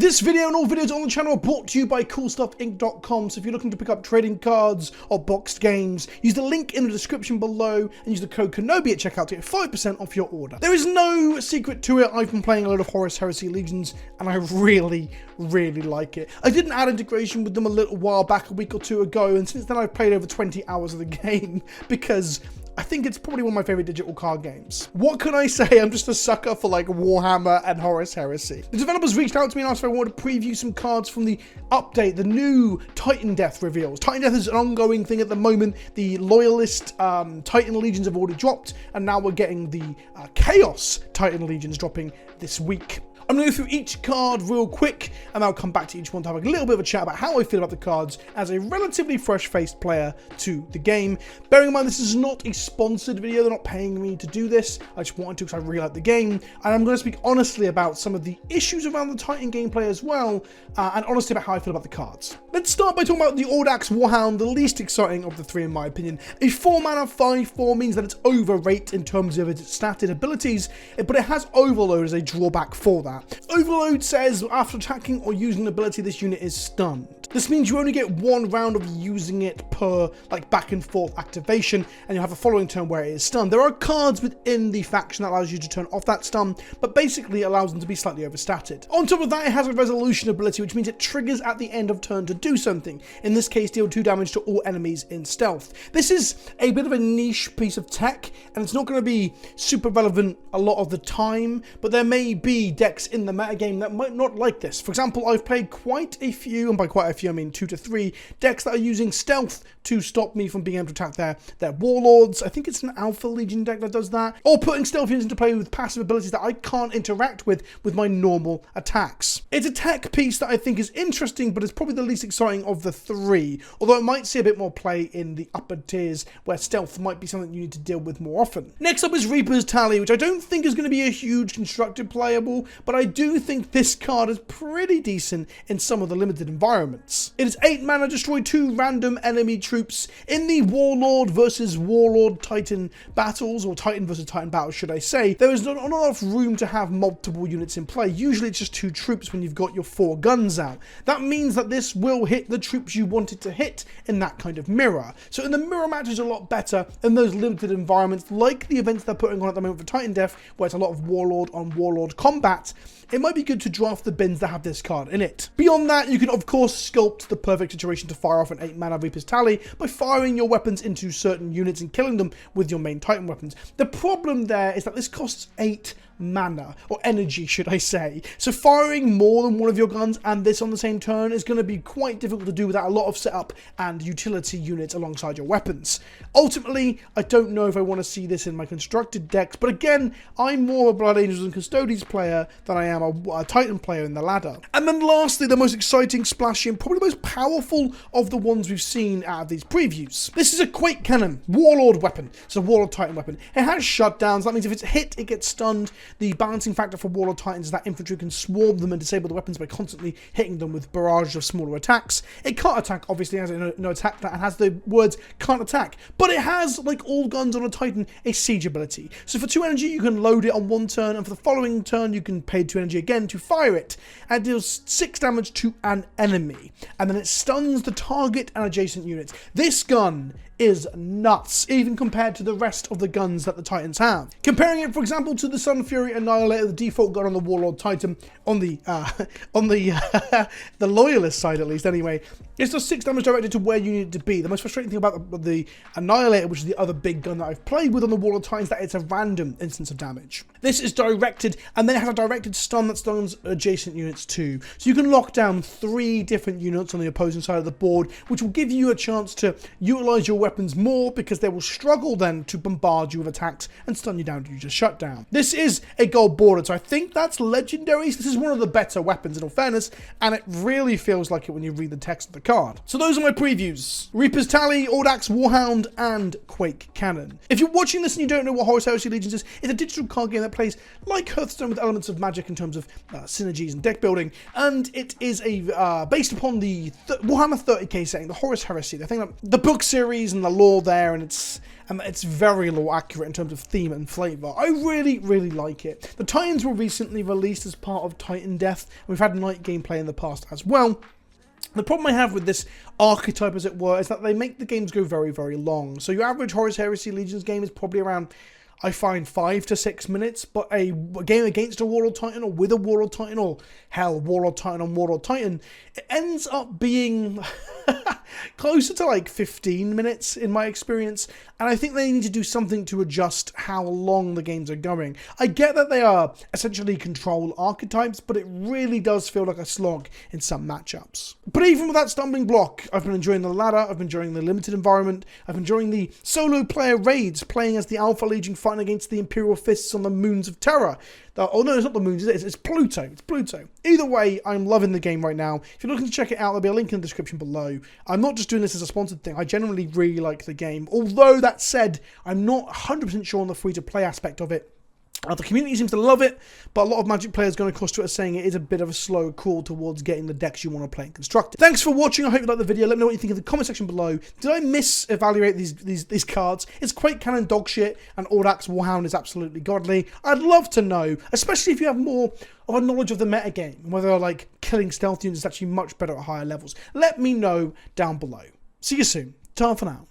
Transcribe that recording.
This video and all videos on the channel are brought to you by CoolStuffInc.com. So if you're looking to pick up trading cards or boxed games, use the link in the description below and use the code KENOBI at checkout to get 5% off your order. There is no secret to it. I've been playing a lot of Horus Heresy Legions and I really like it. I did an ad integration with them a little while back, a week or two ago, and since then I've played over 20 hours of the game because I think it's probably one of my favorite digital card games. What can I say? I'm just a sucker for like Warhammer and Horus Heresy. The developers reached out to me and asked if I wanted to preview some cards from the update, the new Titan Death reveals. Titan Death is an ongoing thing at the moment. The Loyalist Titan Legions have already dropped, and now we're getting the Chaos Titan Legions dropping this week. I'm going to go through each card real quick, and I'll come back to each one to have a little bit of a chat about how I feel about the cards as a relatively fresh-faced player to the game. Bearing in mind, this is not a sponsored video. They're not paying me to do this. I just wanted to because I really like the game. And I'm going to speak honestly about some of the issues around the Titan gameplay as well, and honestly about how I feel about the cards. Let's start by talking about the Old Axe Warhound, the least exciting of the three in my opinion. A 4-mana 5/4 means that it's overrate in terms of its statted abilities, but it has Overload as a drawback for that. Overload says after attacking or using an ability, this unit is stunned. This means you only get one round of using it per like back and forth activation, and you'll have a following turn where it is stunned. There are cards within the faction that allows you to turn off that stun, but basically allows them to be slightly overstatted. On top of that, it has a resolution ability, which means it triggers at the end of turn to do something. In this case, deal 2 damage to all enemies in stealth. This is a bit of a niche piece of tech, and it's not going to be super relevant a lot of the time, but there may be decks in the metagame that might not like this. For example, I've played quite a few, and by quite a few I mean 2 to 3 decks that are using stealth to stop me from being able to attack their warlords. I think it's an Alpha Legion deck that does that, or putting stealth units into play with passive abilities that I can't interact with my normal attacks. It's a tech piece that I think is interesting, but it's probably the least exciting of the three, although it might see a bit more play in the upper tiers where stealth might be something you need to deal with more often. Next up is Reaper's Tally, which I don't think is going to be a huge constructed playable, but I do think this card is pretty decent in some of the limited environments. It is 8 mana, destroy 2 random enemy troops. In the Warlord versus Warlord Titan battles, or Titan versus Titan battles should I say, there is not enough room to have multiple units in play. Usually it's just 2 troops when you've got your 4 guns out. That means that this will hit the troops you want it to hit in that kind of mirror. So in the mirror matches a lot better in those limited environments, like the events they're putting on at the moment for Titan Death, where it's a lot of Warlord on Warlord combat. It might be good to draft the bins that have this card in it. Beyond that, you can of course sculpt the perfect situation to fire off an 8 mana Reaper's Tally by firing your weapons into certain units and killing them with your main Titan weapons. The problem there is that this costs 8 mana, or energy should I say. So firing more than one of your guns and this on the same turn is going to be quite difficult to do without a lot of setup and utility units alongside your weapons. Ultimately, I don't know if I want to see this in my constructed decks, but again, I'm more a Blood Angels and Custodians player than I am a Titan player in the ladder. And then lastly, the most exciting, splashy, and probably the most powerful of the ones we've seen out of these previews. This is a Quake Cannon, Warlord weapon. It's a Warlord Titan weapon. It has shutdowns. That means if it's hit, it gets stunned. The balancing factor for Warlord Titans is that infantry can swarm them and disable the weapons by constantly hitting them with barrages of smaller attacks. It can't attack, obviously, has no attack that, and has the words can't attack, but it has, like all guns on a Titan, a siege ability. So for 2 energy, you can load it on one turn, and for the following turn, you can pay 2 energy again to fire it, and it deals 6 damage to an enemy, and then it stuns the target and adjacent units. This gun is nuts, even compared to the rest of the guns that the Titans have. Comparing it, for example, to the Sun Fury Annihilator, the default gun on the Warlord Titan, on the the Loyalist side at least anyway, it does 6 damage directed to where you need it to be. The most frustrating thing about the Annihilator, which is the other big gun that I've played with on the Warlord Titans, is that it's a random instance of damage. This is directed, and then it has a directed stun that stuns adjacent units too. So you can lock down 3 different units on the opposing side of the board, which will give you a chance to utilize your weapons more, because they will struggle then to bombard you with attacks and stun you down to use a shutdown. This is a gold border, so I think that's legendary. So this is one of the better weapons in all fairness, and it really feels like it when you read the text of the card. So those are my previews: Reaper's Tally, Old Axe Warhound, and Quake Cannon. If you're watching this and you don't know what Horus Heresy Legions is, it's a digital card game that that plays like Hearthstone with elements of magic in terms of synergies and deck building, and it is a based upon the Warhammer 30k setting, the Horus Heresy. I think that the book series and the lore there, and it's very lore accurate in terms of theme and flavor. I really, really like it. The Titans were recently released as part of Titan Death, and we've had night gameplay in the past as well. The problem I have with this archetype, as it were, is that they make the games go very, very long. So your average Horus Heresy Legions game is probably around, I find, 5 to 6 minutes, but a game against a Warlord Titan or with a Warlord Titan, or hell, Warlord Titan on Warlord Titan, it ends up being closer to like 15 minutes in my experience, and I think they need to do something to adjust how long the games are going. I get that they are essentially control archetypes, but it really does feel like a slog in some matchups. But even with that stumbling block, I've been enjoying the ladder, I've been enjoying the limited environment, I've been enjoying the solo player raids, playing as the Alpha Legion fighting against the Imperial Fists on the Moons of Terror. Oh no, it's not the Moons, it's Pluto. It's Pluto. Either way, I'm loving the game right now. If you're looking to check it out, there'll be a link in the description below. I'm not just doing this as a sponsored thing. I generally really like the game. Although, that said, I'm not 100% sure on the free-to-play aspect of it. The community seems to love it, but a lot of Magic players going across Twitter saying it is a bit of a slow crawl towards getting the decks you want to play and construct. Thanks for watching. I hope you liked the video. Let me know what you think in the comment section below. Did I misevaluate these cards? Is Quake Cannon dog shit and Old Axe Warhound is absolutely godly? I'd love to know, especially if you have more of a knowledge of the metagame and whether like killing stealth units is actually much better at higher levels. Let me know down below. See you soon. Ta for now.